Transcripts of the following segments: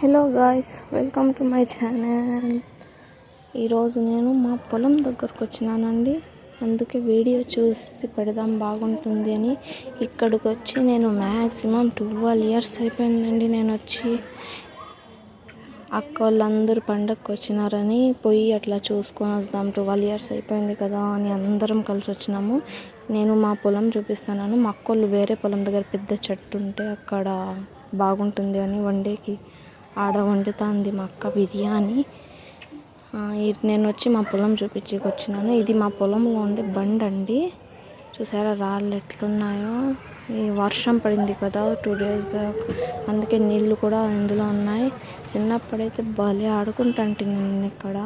Hello guys, welcome to my channel. ఈరోజు నేను మా పొలం దగ్గరకు వచ్చినానండి. అందుకే వీడియో చూసి పెడదాం బాగుంటుంది అని ఇక్కడికి వచ్చి నేను మ్యాక్సిమం 12 years అయిపోయిందండి. నేను వచ్చి అక్క వాళ్ళందరూ పండగకు వచ్చినారని పోయి అట్లా చూసుకొని వద్దాం, 12 years అయిపోయింది కదా అని అందరం కలిసి వచ్చినాము. నేను మా పొలం చూపిస్తున్నాను. మా అక్క వాళ్ళు వేరే పొలం దగ్గర పెద్ద చెట్టు ఉంటే అక్కడ బాగుంటుంది అని వండేకి ఆడ వండుతుంది మా అక్క బిర్యానీ. నేను వచ్చి మా పొలం చూపించేకి వచ్చినాను. ఇది మా పొలంలో ఉండే బండి అండి. చూసారా రాళ్ళు ఎట్లున్నాయో. ఈ వర్షం పడింది కదా 2 days బ్యాక్, అందుకే నీళ్ళు కూడా ఇందులో ఉన్నాయి. చిన్నప్పుడైతే భలే ఆడుకుంటాంటి నేను ఇక్కడ.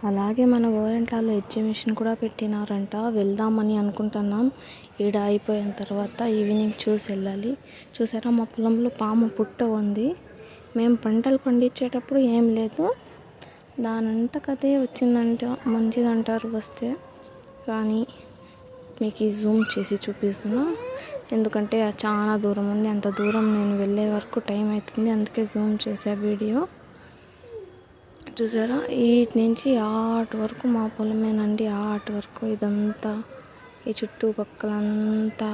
అలాగే మన గోరెంట్లలో ఎగ్జిబిషన్ కూడా పెట్టినారంట. వెళ్దామని అనుకుంటున్నాం. ఈడ అయిపోయిన తర్వాత ఈవినింగ్ చూసి వెళ్ళాలి. చూసారా మా పొలంలో పాము పుట్ట ఉంది. మేము పంటలు పండించేటప్పుడు ఏం లేదు, దానంతకదే వచ్చిందంట. మంచిదంటారు వస్తే. కానీ మీకు జూమ్ చేసి చూపిస్తున్నా, ఎందుకంటే చాలా దూరం ఉంది. అంత దూరం నేను వెళ్ళే వరకు టైం అవుతుంది, అందుకే జూమ్ చేసే వీడియో. చూసారా ఇటు నుంచి ఆట్ వరకు మా పొలమేనండి. ఆట్ వరకు ఇదంతా, ఈ చుట్టుపక్కలంతా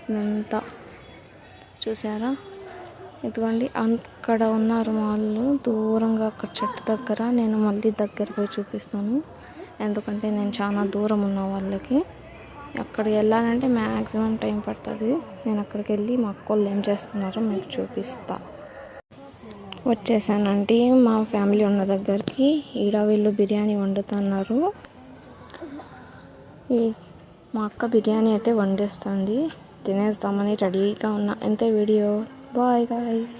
ఇదంతా చూసారా. ఇదిగోండి అక్కడ ఉన్నారు వాళ్ళు దూరంగా అక్కడ చెట్టు దగ్గర. నేను మళ్ళీ దగ్గర పోయి చూపిస్తాను, ఎందుకంటే నేను చాలా దూరం ఉన్న వాళ్ళకి. అక్కడికి వెళ్ళాలంటే మ్యాక్సిమం టైం పడుతుంది. నేను అక్కడికి వెళ్ళి మా అక్క వాళ్ళు ఏం చేస్తున్నారో మీకు చూపిస్తా. వచ్చేసానంటే మా ఫ్యామిలీ ఉన్న దగ్గరికి. ఈడ వీళ్ళు బిర్యానీ వండుతున్నారు. మా అక్క బిర్యానీ అయితే వండేస్తుంది, తినేస్తామని రెడీగా ఉన్నా. అంతే వీడియో. Bye guys.